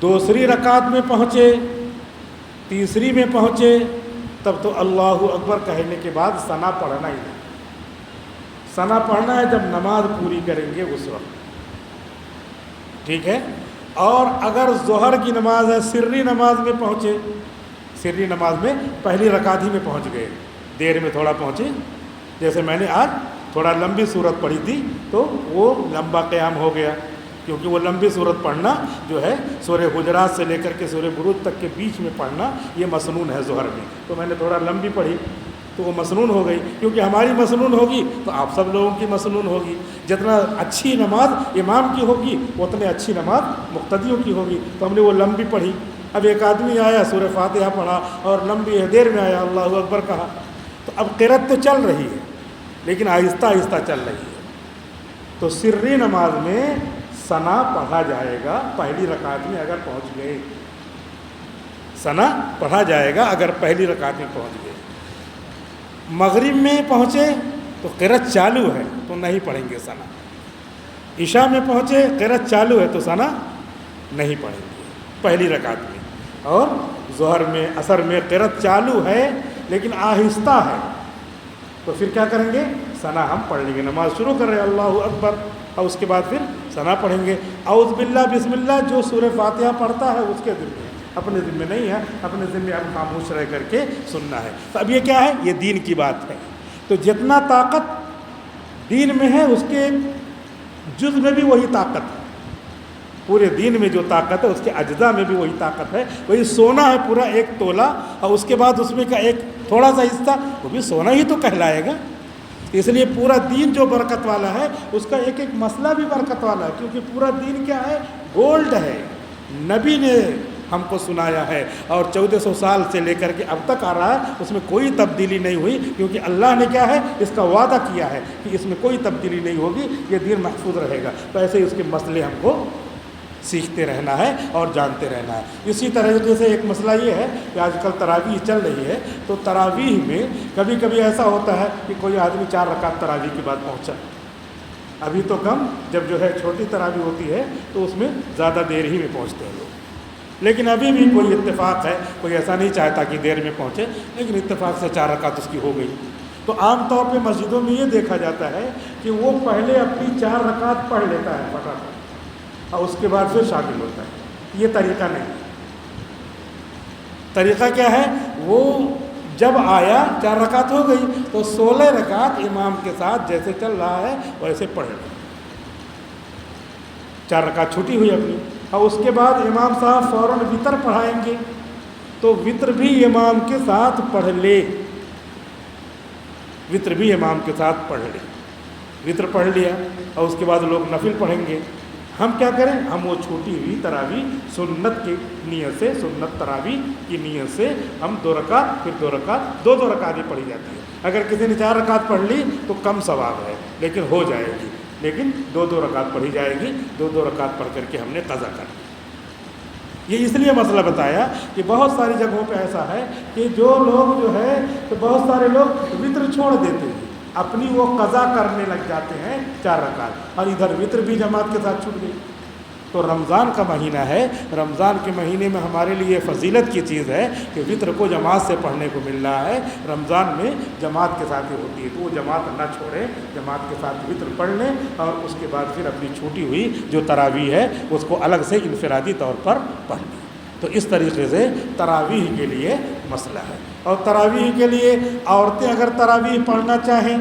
دوسری رکعت میں پہنچے، تیسری میں پہنچے، تب تو اللہ اکبر کہنے کے بعد ثنا پڑھنا ہی نہیں. ثنا پڑھنا ہے جب نماز پوری کریں گے اس وقت، ٹھیک ہے. اور اگر ظہر کی نماز ہے، سری نماز میں پہنچے، سری نماز میں پہلی رکعت ہی میں پہنچ گئے، دیر میں تھوڑا پہنچے، جیسے میں نے آج تھوڑا لمبی صورت پڑھی تھی تو وہ لمبا قیام ہو گیا، کیونکہ وہ لمبی صورت پڑھنا جو ہے سورہ حجرات سے لے کر کے سورہ بروج تک کے بیچ میں پڑھنا یہ مسنون ہے ظہر میں. تو میں نے تھوڑا لمبی پڑھی تو وہ مسنون ہو گئی، کیونکہ ہماری مسنون ہوگی تو آپ سب لوگوں کی مسنون ہوگی. جتنا اچھی نماز امام کی ہوگی اتنے اچھی نماز مقتدیوں کی ہوگی. تو ہم نے وہ لمبی پڑھی. اب ایک آدمی آیا سورہ فاتحہ پڑھا اور لمبی ہے، دیر میں آیا اللہ اکبر کہا، تو اب قرأت تو چل رہی ہے لیکن آہستہ آہستہ چل رہی ہے. تو سری نماز میں ثنا پڑھا جائے گا پہلی رکعت میں اگر پہنچ گئے، ثنا پڑھا جائے گا اگر پہلی رکعت میں پہنچ گئے. مغرب میں پہنچے تو قرأت چالو ہے تو نہیں پڑھیں گے ثنا. عشاء میں پہنچے قرأت چالو ہے تو ثنا نہیں پڑھیں گے پہلی رکعت میں. اور ظہر میں عصر میں قرأت چالو ہے لیکن آہستہ ہے تو پھر کیا کریں گے؟ ثنا ہم پڑھ لیں گے. نماز شروع کر رہے ہیں اللہ اکبر اور اس کے بعد پھر ثنا پڑھیں گے. اعوذ باللہ بسم اللہ جو سورہ فاتحہ پڑھتا ہے اس کے ذمہ، اپنے ذمہ نہیں ہے، اپنے ذمہ اب خاموش رہ کر کے سننا ہے. تو اب یہ کیا ہے؟ یہ دین کی بات ہے. تو جتنا طاقت دین میں ہے اس کے جز میں بھی وہی طاقت ہے. پورے دین میں جو طاقت ہے اس کے اجزاء میں بھی وہی طاقت ہے. وہی سونا ہے پورا 1 تولہ اور اس کے بعد اس میں کا ایک تھوڑا سا حصہ وہ بھی سونا ہی تو کہلائے گا. اس لیے پورا دین جو برکت والا ہے اس کا ایک ایک مسئلہ بھی برکت والا ہے، کیونکہ پورا دین کیا ہے؟ گولڈ ہے. نبی نے ہم کو سنایا ہے اور 1400 سال سے لے کر کے اب تک آ رہا ہے، اس میں کوئی تبدیلی نہیں ہوئی، کیونکہ اللہ نے کیا ہے؟ اس کا وعدہ کیا ہے کہ اس میں کوئی تبدیلی نہیں ہوگی، یہ دین محفوظ رہے گا. تو ایسے ہی اس کے مسئلے ہم کو سیکھتے رہنا ہے اور جانتے رہنا ہے. اسی طرح سے ایک مسئلہ یہ ہے کہ آج کل تراویح چل رہی ہے، تو تراویح میں کبھی کبھی ایسا ہوتا ہے کہ کوئی آدمی 4 رکعت تراویح کے بعد پہنچا. ابھی تو کم، جب جو ہے چھوٹی تراویح ہوتی ہے تو اس میں زیادہ دیر ہی میں پہنچتے ہیں لوگ. لیکن ابھی بھی کوئی اتفاق ہے، کوئی ایسا نہیں چاہتا کہ دیر میں پہنچے، لیکن اتفاق سے 4 رکعت اس کی ہو گئی. تو عام طور پہ مسجدوں میں یہ دیکھا جاتا ہے کہ وہ پہلے اپنی 4 رکعت پڑھ لیتا ہے فٹافٹ اور اس کے بعد پھر شامل ہوتا ہے. یہ طریقہ نہیں. طریقہ کیا ہے؟ وہ جب آیا 4 رکعت ہو گئی تو 16 رکعت امام کے ساتھ جیسے چل رہا ہے ویسے پڑھ لیں. 4 رکعت چھوٹی ہوئی اپنی، اور اس کے بعد امام صاحب فوراً وطر پڑھائیں گے تو وطر بھی امام کے ساتھ پڑھ لے. وطر بھی امام کے ساتھ پڑھ لے. وطر پڑھ لیا اور اس کے بعد لوگ نفل پڑھیں گے. ہم کیا کریں؟ ہم وہ چھوٹی ہوئی تراویح سنت کی نیت سے، سنت تراویح کی نیت سے ہم 2 رکعت پھر 2 رکعت 2 رکعتیں پڑھی جاتی ہے. اگر کسی نے 4 رکعت پڑھ لی تو کم ثواب ہے لیکن ہو جائے گی. لیکن 2 رکعت پڑھی جائے گی. 2 رکعت پڑھ کر کے ہم نے قضا کر لی. یہ اس لیے مسئلہ بتایا کہ بہت ساری جگہوں پہ ایسا ہے کہ جو لوگ جو ہے تو بہت سارے لوگ وطر چھوڑ دیتے ہیں، اپنی وہ قضا کرنے لگ جاتے ہیں 4 رکعت، اور ادھر وطر بھی جماعت کے ساتھ چھوٹ گئی۔ تو رمضان کا مہینہ ہے، رمضان کے مہینے میں ہمارے لیے فضیلت کی چیز ہے کہ وطر کو جماعت سے پڑھنے کو مل رہا ہے، رمضان میں جماعت کے ساتھ ہی ہوتی ہے، تو وہ جماعت نہ چھوڑیں، جماعت کے ساتھ وطر پڑھ لیں، اور اس کے بعد پھر اپنی چھوٹی ہوئی جو تراویح ہے اس کو الگ سے انفرادی طور پر پڑھ لیں۔ تو اس طریقے سے تراویح کے لیے مسئلہ ہے۔ اور تراویح کے لیے عورتیں اگر تراویح پڑھنا چاہیں،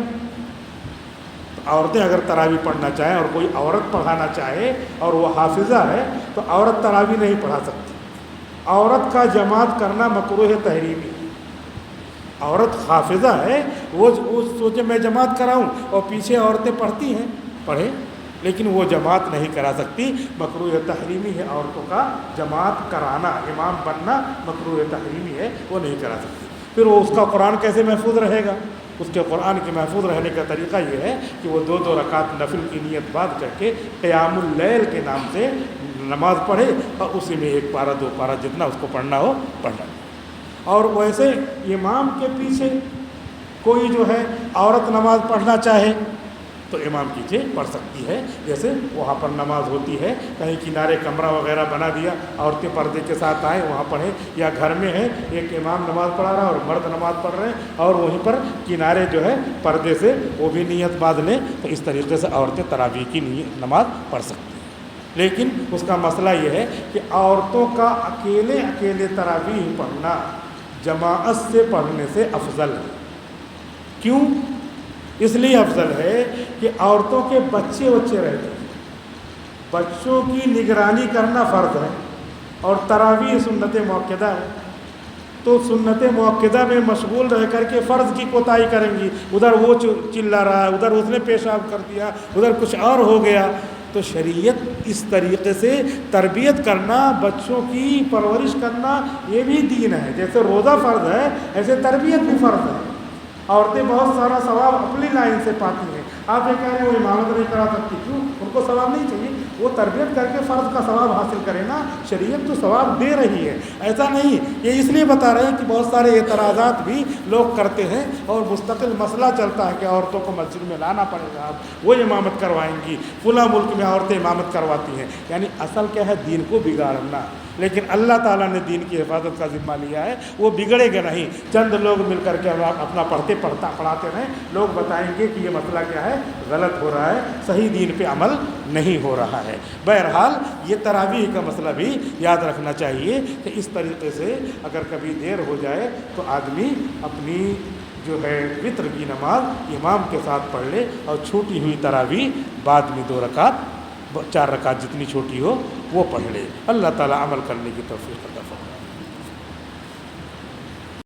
عورتیں اگر تراویح پڑھنا چاہیں اور کوئی عورت پڑھانا چاہے اور وہ حافظہ ہے تو عورت تراویح نہیں پڑھا سکتی۔ عورت کا جماعت کرنا مکروہ تحریمی ہے۔ عورت حافظہ ہے، وہ سوچے میں جماعت کراؤں اور پیچھے عورتیں پڑھتی ہیں، پڑھیں، لیکن وہ جماعت نہیں کرا سکتی، مکروہ تحریمی ہے عورتوں کا جماعت کرانا، امام بننا مکروہ تحریمی ہے، وہ نہیں کرا سکتی۔ پھر وہ اس کا قرآن کیسے محفوظ رہے گا؟ اس کے قرآن کے محفوظ رہنے کا طریقہ یہ ہے کہ وہ 2 رکعت نفل کی نیت بعد کر کے قیام اللیل کے نام سے نماز پڑھے، اور اسی میں 1 پارہ 2 پارہ جتنا اس کو پڑھنا ہو پڑھنا۔ اور ویسے امام کے پیچھے کوئی جو ہے عورت نماز پڑھنا چاہے تو امام پیچھے پڑھ سکتی ہے، جیسے وہاں پر نماز ہوتی ہے، کہیں کنارے کمرہ وغیرہ بنا دیا، عورتیں پردے کے ساتھ آئیں وہاں پڑھیں، یا گھر میں ہے ایک امام نماز پڑھا رہا اور مرد نماز پڑھ رہے ہیں اور وہیں پر کنارے جو ہے پردے سے وہ بھی نیت باندھ لیں، تو اس طریقے سے عورتیں تراویح کی نماز پڑھ سکتی ہیں۔ لیکن اس کا مسئلہ یہ ہے کہ عورتوں کا اکیلے تراویح پڑھنا جماعت سے پڑھنے سے افضل ہے۔ کیوں؟ اس لیے افضل ہے کہ عورتوں کے بچے رہتے ہیں، بچوں کی نگرانی کرنا فرض ہے، اور تراویح سنت مؤکدہ ہے، تو سنت مؤکدہ میں مشغول رہ کر کے فرض کی کوتاہی کریں گی، ادھر وہ چلا رہا ہے، ادھر اس نے پیشاب کر دیا، ادھر کچھ اور ہو گیا۔ تو شریعت اس طریقے سے تربیت کرنا، بچوں کی پرورش کرنا، یہ بھی دین ہے۔ جیسے روزہ فرض ہے ایسے تربیت بھی فرض ہے۔ عورتیں بہت سارا ثواب اپنی لائن سے پاتی ہیں، آپ یہ کہہ رہے ہیں وہ امامت نہیں کرا سکتی، کیوں؟ ان کو ثواب نہیں چاہیے، وہ تربیت کر کے فرض کا ثواب حاصل کرے نا، شریعت تو ثواب دے رہی ہے۔ ایسا نہیں، یہ اس لیے بتا رہے ہیں کہ بہت سارے اعتراضات بھی لوگ کرتے ہیں اور مستقل مسئلہ چلتا ہے کہ عورتوں کو مسجد میں لانا پڑے گا، آپ وہ امامت کروائیں گی، فلاں ملک میں عورتیں امامت کرواتی ہیں۔ یعنی اصل کیا ہے؟ دین کو بگاڑنا۔ لیکن اللہ تعالیٰ نے دین کی حفاظت کا ذمہ لیا ہے، وہ بگڑے گا نہیں۔ چند لوگ مل کر کے اپنا پڑھاتے رہیں، لوگ بتائیں گے کہ یہ مسئلہ کیا ہے، غلط ہو رہا ہے، صحیح دین پہ عمل نہیں ہو رہا ہے۔ بہرحال یہ تراویح کا مسئلہ بھی یاد رکھنا چاہیے کہ اس طریقے سے اگر کبھی دیر ہو جائے تو آدمی اپنی جو ہے وطر کی نماز امام کے ساتھ پڑھ لے، اور چھوٹی ہوئی تراویح بعد میں 2 رکعت 4 رکعت جتنی چھوٹی ہو وہ پڑھ لے۔ اللہ تعالیٰ عمل کرنے کی توفیق عطا فرمائے۔